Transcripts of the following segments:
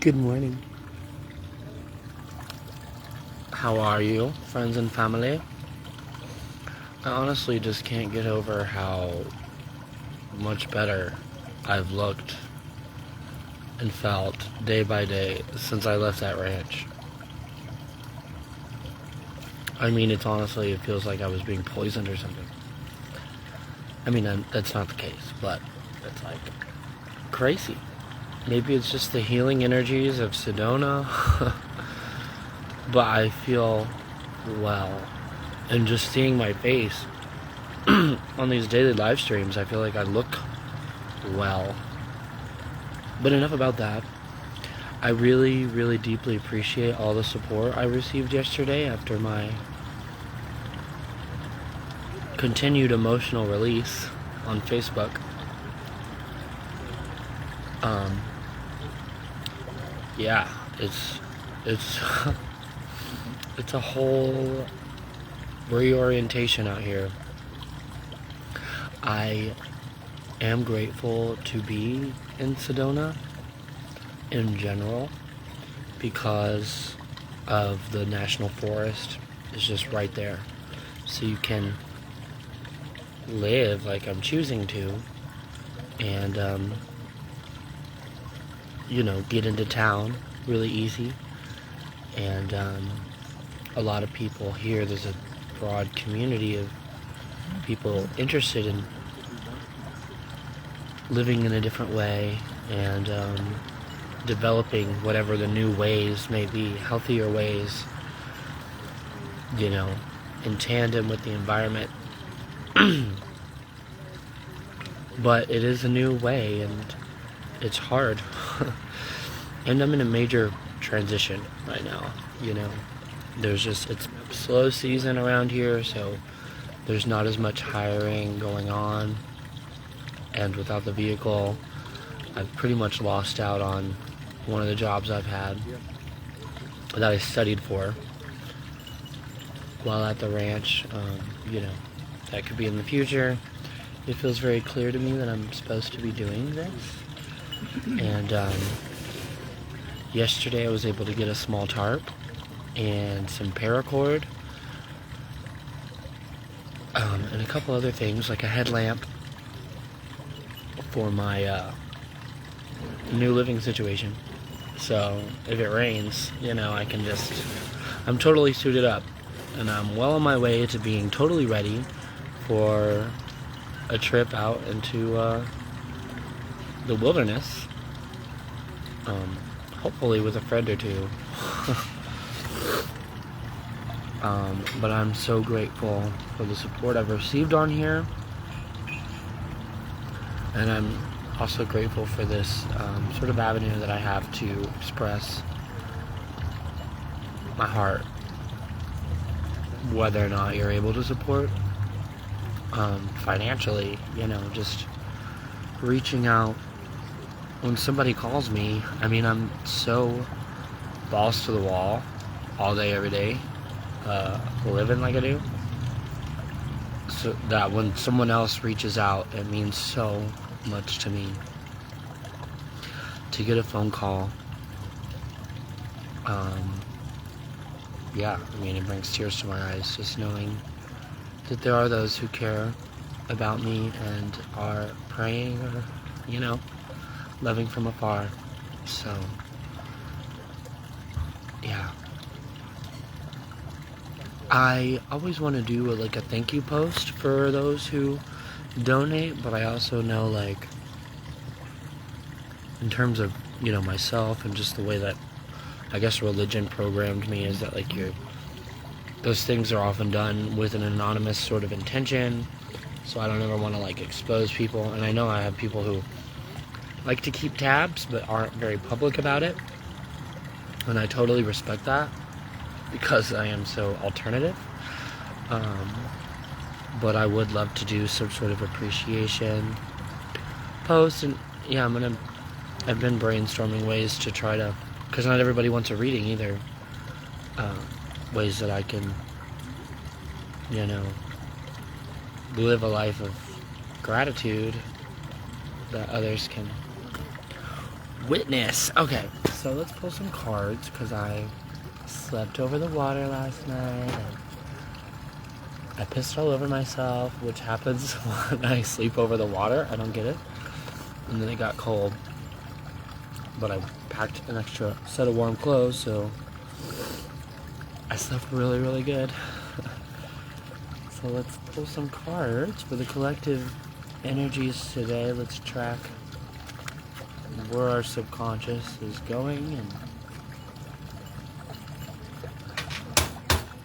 Good morning. How are you, friends and family? I honestly just can't get over how much better I've looked and felt day by day since I left that ranch. I mean, it feels like I was being poisoned or something. I mean, that's not the case, but it's like crazy. Maybe it's just the healing energies of Sedona, but I feel well. And just seeing my face on these daily live streams, I feel like I look well. But enough about that. I really, really deeply appreciate all the support I received yesterday after my continued emotional release on Facebook. Yeah, it's it's a whole reorientation out here. I am grateful to be in Sedona in general because of the national forest is just right there. So you can live like I'm choosing to and get into town really easy. And a lot of people here, there's a broad community of people interested in living in a different way and developing whatever the new ways may be, healthier ways, in tandem with the environment. But it is a new way and it's hard. And I'm in a major transition right now, it's slow season around here, so there's not as much hiring going on, and without the vehicle, I've pretty much lost out on one of the jobs I've had that I studied for while at the ranch. That could be in the future. It feels very clear to me that I'm supposed to be doing this. And yesterday I was able to get a small tarp and some paracord and a couple other things like a headlamp for my new living situation. So if it rains, I'm totally suited up and I'm well on my way to being totally ready for a trip out into the wilderness, hopefully with a friend or two. But I'm so grateful for the support I've received on here, and I'm also grateful for this sort of avenue that I have to express my heart, whether or not you're able to support financially, just reaching out when somebody calls me. I mean, I'm so balls to the wall all day, every day, living like I do, so that when someone else reaches out, it means so much to me. To get a phone call, it brings tears to my eyes just knowing that there are those who care about me and are praying or, loving from afar. So, yeah. I always want to do a thank you post for those who donate, but I also know, in terms of, myself and just the way that, I guess, religion programmed me is that, those things are often done with an anonymous sort of intention, so I don't ever want to, expose people. And I know I have people who like to keep tabs but aren't very public about it, and I totally respect that because I am so alternative. But I would love to do some sort of appreciation post, and yeah, I've been brainstorming ways to try to, because not everybody wants a reading either, ways that I can, live a life of gratitude that others can Witness. Okay, so let's pull some cards because I slept over the water last night. And I pissed all over myself, which happens when I sleep over the water. I don't get it. And then it got cold. But I packed an extra set of warm clothes, so I slept really, really good. So let's pull some cards for the collective energies today. Let's track where our subconscious is going, and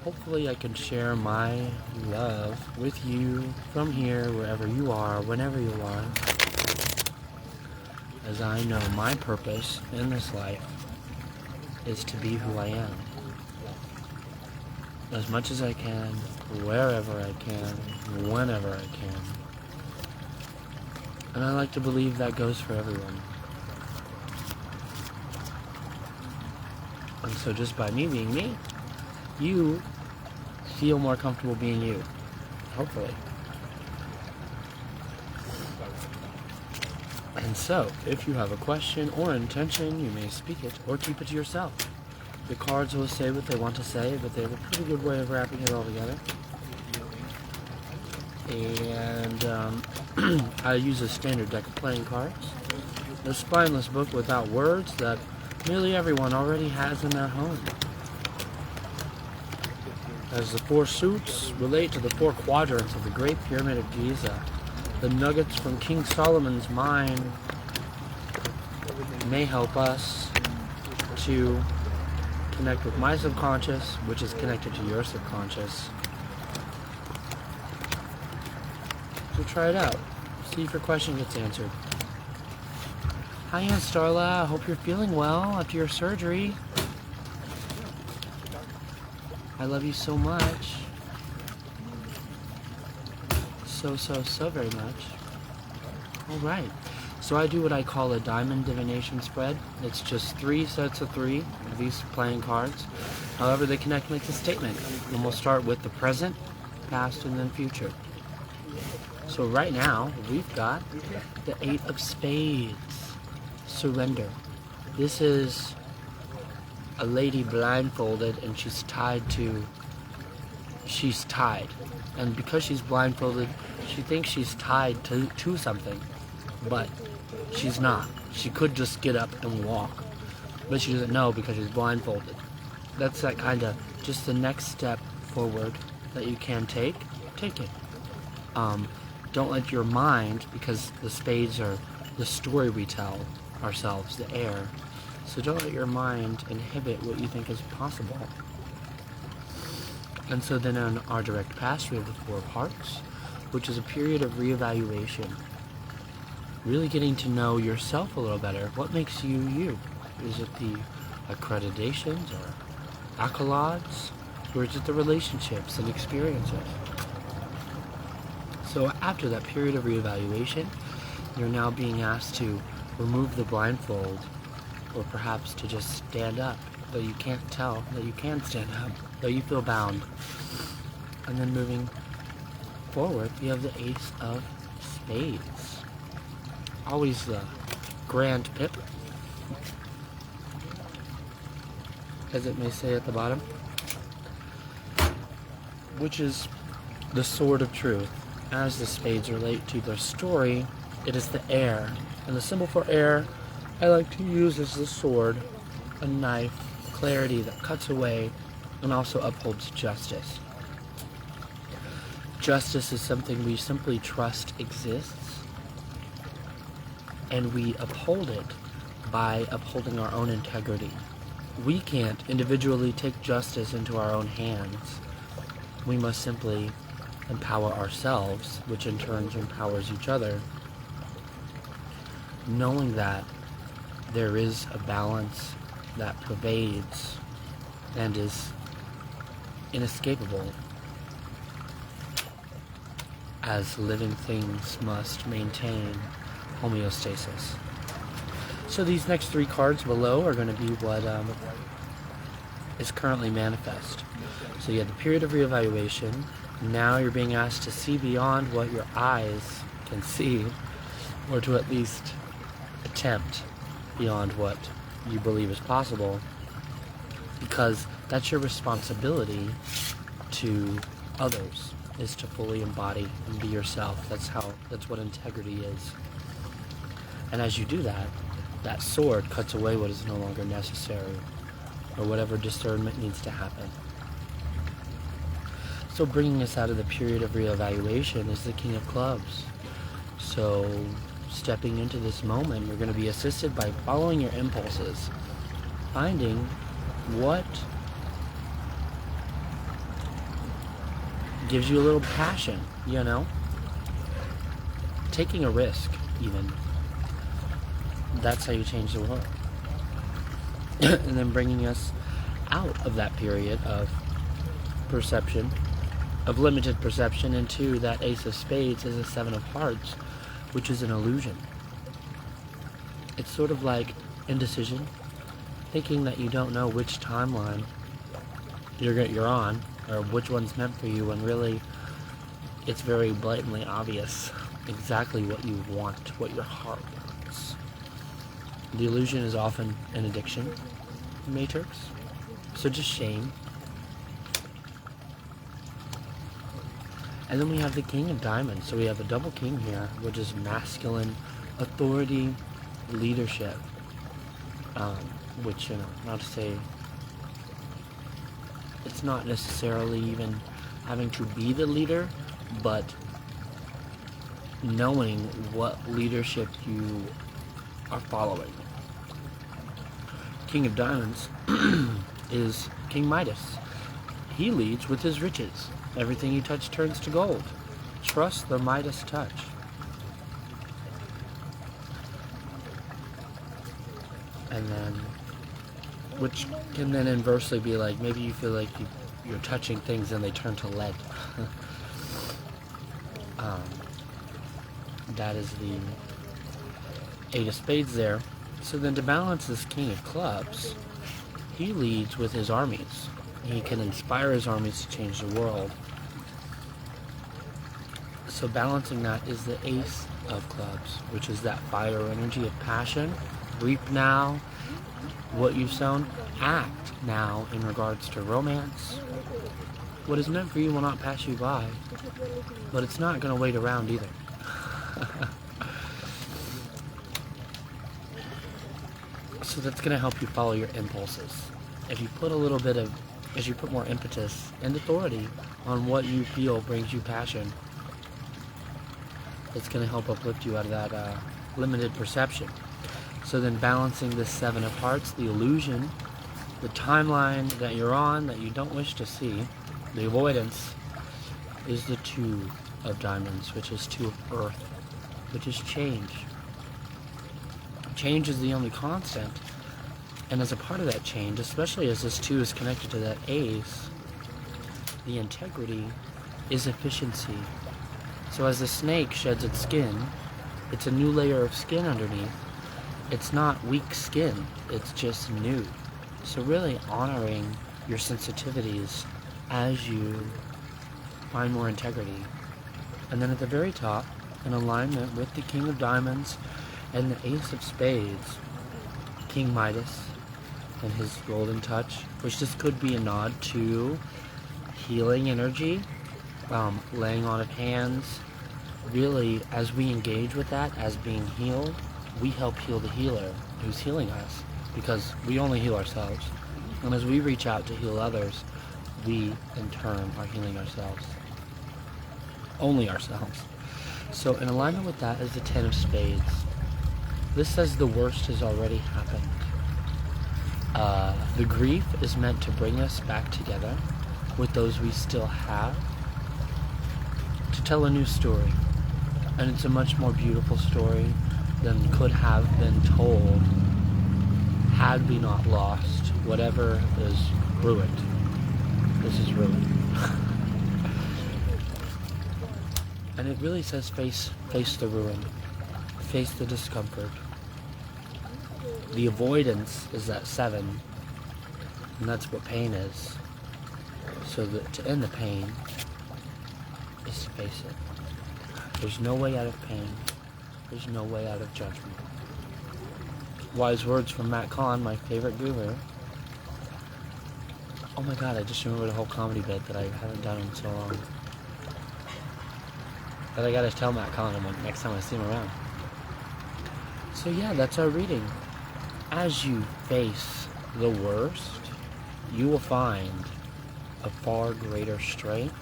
hopefully I can share my love with you from here, wherever you are, whenever you are, as I know my purpose in this life is to be who I am. As much as I can, wherever I can, whenever I can. And I like to believe that goes for everyone. And so just by me being me, you feel more comfortable being you. Hopefully. And so, if you have a question or intention, you may speak it or keep it to yourself. The cards will say what they want to say, but they have a pretty good way of wrapping it all together. And I use a standard deck of playing cards. A spineless book without words that nearly everyone already has in their home. As the 4 suits relate to the 4 quadrants of the Great Pyramid of Giza, the nuggets from King Solomon's mind may help us to connect with my subconscious, which is connected to your subconscious. So try it out. See if your question gets answered. Hi, Aunt Starla. I hope you're feeling well after your surgery. I love you so much. So very much. Alright. So I do what I call a diamond divination spread. It's just 3 sets of 3 of these playing cards. However they connect makes a statement. And we'll start with the present, past, and then future. So right now, we've got the 8 of Spades. Surrender. This is a lady blindfolded and she's tied. And because she's blindfolded, she thinks she's tied to something. But she's not. She could just get up and walk. But she doesn't know because she's blindfolded. That's that kind of just the next step forward that you can take. Take it. Don't let your mind, because the spades are the story we tell ourselves, the air. So don't let your mind inhibit what you think is possible. And so then in our direct past, we have the 4 of Hearts, which is a period of reevaluation. Really getting to know yourself a little better. What makes you you? Is it the accreditations or accolades? Or is it the relationships and experiences? So after that period of reevaluation, you're now being asked to remove the blindfold, or perhaps to just stand up, though you can't tell that you can stand up, though you feel bound. And then moving forward, you have the Ace of Spades. Always the grand pip, as it may say at the bottom, which is the sword of truth. As the spades relate to the story, it is the air. And the symbol for air I like to use is the sword, a knife, clarity that cuts away and also upholds justice. Justice is something we simply trust exists, and we uphold it by upholding our own integrity. We can't individually take justice into our own hands. We must simply empower ourselves, which in turn empowers each other, knowing that there is a balance that pervades and is inescapable, as living things must maintain homeostasis. So these next 3 cards below are going to be what is currently manifest. So you have the period of reevaluation. Now you're being asked to see beyond what your eyes can see, or to at least attempt. beyond what you believe is possible, because that's your responsibility to others, is to fully embody and be yourself. That's what integrity is. And as you do that, that sword cuts away what is no longer necessary, or whatever discernment needs to happen. So bringing us out of the period of reevaluation is the King of Clubs. So stepping into this moment, you're going to be assisted by following your impulses, finding what gives you a little passion, taking a risk even. That's how you change the world. And then bringing us out of that period of perception, of limited perception, into that Ace of Spades as a Seven of Hearts, which is an illusion. It's sort of like indecision, thinking that you don't know which timeline you're on, or which one's meant for you, when really it's very blatantly obvious exactly what you want, what your heart wants. The illusion is often an addiction matrix, so just shame. And then we have the King of Diamonds, so we have a double king here, which is masculine authority, leadership, which, not to say it's not necessarily even having to be the leader, but knowing what leadership you are following. King of Diamonds is King Midas. He leads with his riches. Everything you touch turns to gold. Trust the Midas touch. And then, which can then inversely be like, maybe you feel like you're touching things and they turn to lead. That is the Eight of Spades there. So then to balance this King of Clubs, he leads with his armies. He can inspire his armies to change the world. So balancing that is the Ace of Clubs, which is that fire energy of passion. Reap now what you've sown. Act now in regards to romance. What is meant for you will not pass you by, but it's not going to wait around either. So that's going to help you follow your impulses. If you put more impetus and authority on what you feel brings you passion, it's going to help uplift you out of that limited perception. So then balancing the Seven of Hearts, the illusion, the timeline that you're on that you don't wish to see, the avoidance, is the Two of Diamonds, which is Two of Earth, which is change. Change is the only constant, and as a part of that change, especially as this Two is connected to that Ace, the integrity is efficiency. So as the snake sheds its skin, it's a new layer of skin underneath. It's not weak skin, it's just new. So really honoring your sensitivities as you find more integrity. And then at the very top, in alignment with the King of Diamonds and the Ace of Spades, King Midas and his golden touch, which this could be a nod to healing energy, laying on of hands. Really, as we engage with that as being healed, we help heal the healer who's healing us, because we only heal ourselves. And as we reach out to heal others, we in turn are healing ourselves. Only ourselves. So in alignment with that is the Ten of Spades. This says the worst has already happened. The grief is meant to bring us back together with those we still have, to tell a new story. And it's a much more beautiful story than could have been told had we not lost whatever is ruined. This is ruined. And it really says face the ruin, face the discomfort. The avoidance is that Seven, and that's what pain is. So that to end the pain is to face it. There's no way out of pain. There's no way out of judgment. wise words from Matt Kahn, my favorite guru. Oh my god, I just remembered a whole comedy bit that I haven't done in so long. That I gotta tell Matt Kahn next time I see him around. So yeah, that's our reading. As you face the worst, you will find a far greater strength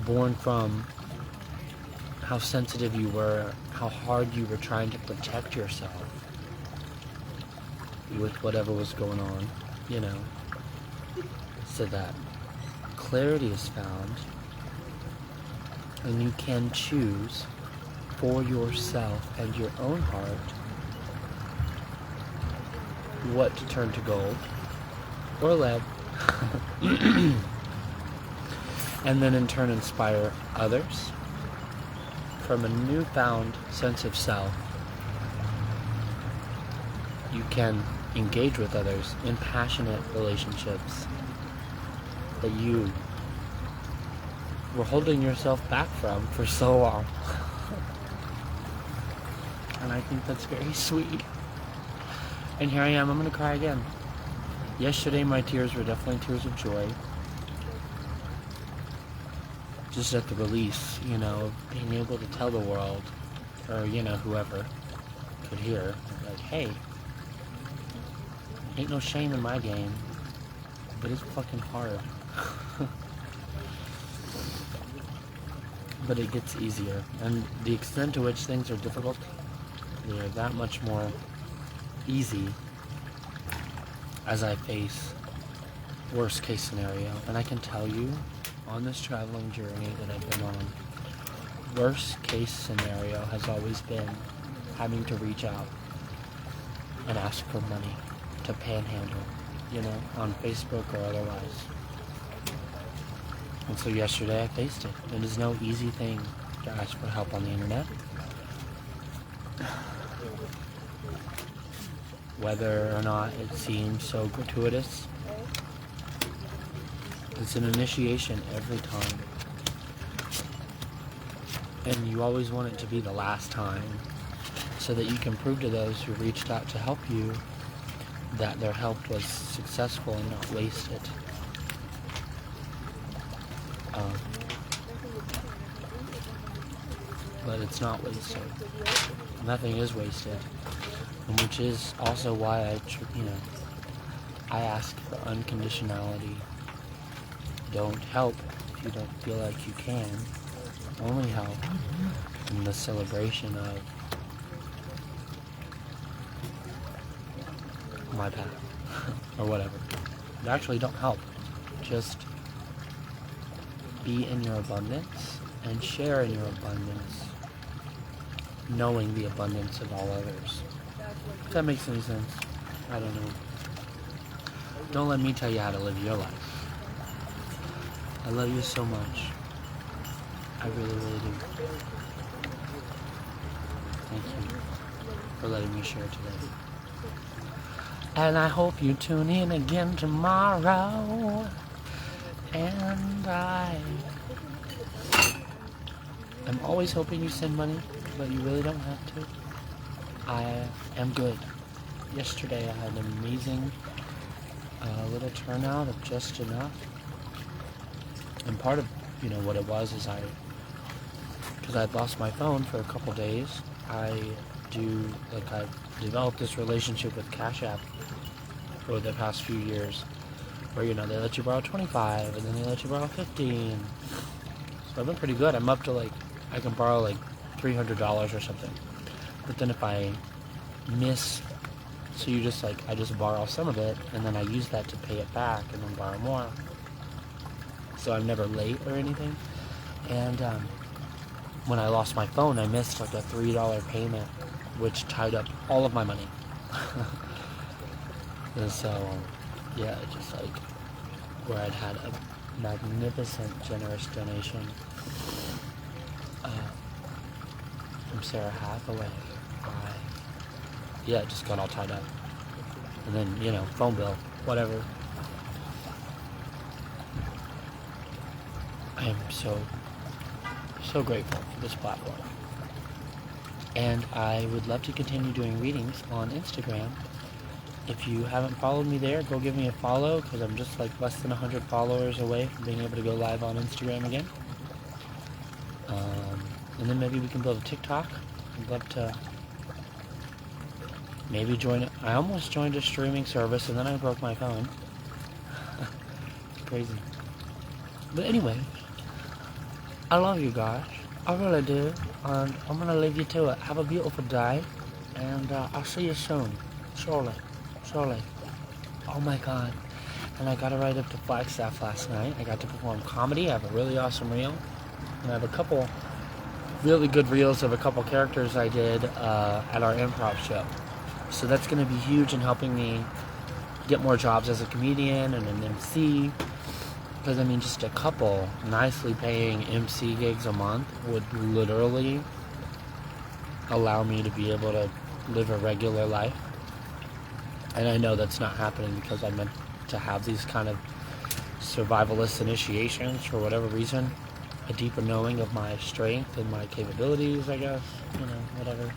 born from how sensitive you were, how hard you were trying to protect yourself with whatever was going on, you know. So that clarity is found, and you can choose for yourself and your own heart what to turn to gold or lead, and then in turn inspire others from a newfound sense of self. You can engage with others in passionate relationships that you were holding yourself back from for so long. And I think that's very sweet. And here I am, I'm gonna cry again. Yesterday my tears were definitely tears of joy. Just at the release, you know, of being able to tell the world, or, you know, whoever could hear, like, hey, ain't no shame in my game, but it's fucking hard. But it gets easier, and the extent to which things are difficult, they're that much more easy as I face worst case scenario. And I can tell you, on this traveling journey that I've been on, worst case scenario has always been having to reach out and ask for money to panhandle, you know, on Facebook or otherwise. And so yesterday I faced it. It is no easy thing to ask for help on the internet. Whether or not it seems so gratuitous, it's an initiation every time. And you always want it to be the last time, so that you can prove to those who reached out to help you that their help was successful and not wasted. But it's not wasted. Nothing is wasted. And which is also why I ask for unconditionality. Don't help if you don't feel like you can. Only help in the celebration of my path or whatever. Actually, don't help. Just be in your abundance and share in your abundance, knowing the abundance of all others. If that makes any sense, I don't know. Don't let me tell you how to live your life. I love you so much. I really, really do. Thank you for letting me share today. And I hope you tune in again tomorrow. And I'm always hoping you send money, but you really don't have to. I am good. Yesterday I had an amazing little turnout of just enough. And part of, what it was is because I'd lost my phone for a couple days, I've developed this relationship with Cash App over the past few years, where, they let you borrow 25, and then they let you borrow 15. So I've been pretty good. I'm up to, I can borrow, $300 or something. But then if I miss, so I just borrow some of it, and then I use that to pay it back, and then borrow more. So I'm never late or anything. And when I lost my phone, I missed, a $3 payment, which tied up all of my money. And so, just where I'd had a magnificent, generous donation from Sarah Hathaway. It just got all tied up. And then, phone bill, whatever. I am so, so grateful for this platform. And I would love to continue doing readings on Instagram. If you haven't followed me there, go give me a follow, because I'm just like less than 100 followers away from being able to go live on Instagram again. And then maybe we can build a TikTok. I'd love to maybe join it. I almost joined a streaming service and then I broke my phone. It's crazy. But anyway, I love you guys. I really do. And I'm going to leave you to it. Have a beautiful day. And I'll see you soon. Surely. Oh my god. And I got to ride up to Flagstaff last night. I got to perform comedy. I have a really awesome reel. And I have a couple really good reels of a couple characters I did at our improv show. So that's going to be huge in helping me get more jobs as a comedian and an MC. Because, I mean, just a couple nicely paying MC gigs a month would literally allow me to be able to live a regular life. And I know that's not happening because I meant to have these kind of survivalist initiations for whatever reason. A deeper knowing of my strength and my capabilities, I guess. Whatever.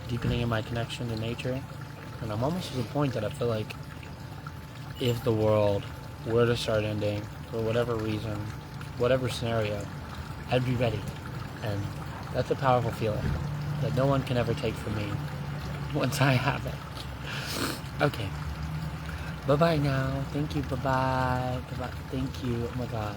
Deepening in my connection to nature. And I'm almost to the point that I feel like if the world were to start ending, for whatever reason, whatever scenario, I'd be ready. And that's a powerful feeling that no one can ever take from me once I have it. Okay. Bye-bye now. Thank you. Bye-bye. Bye-bye. Thank you. Oh my god.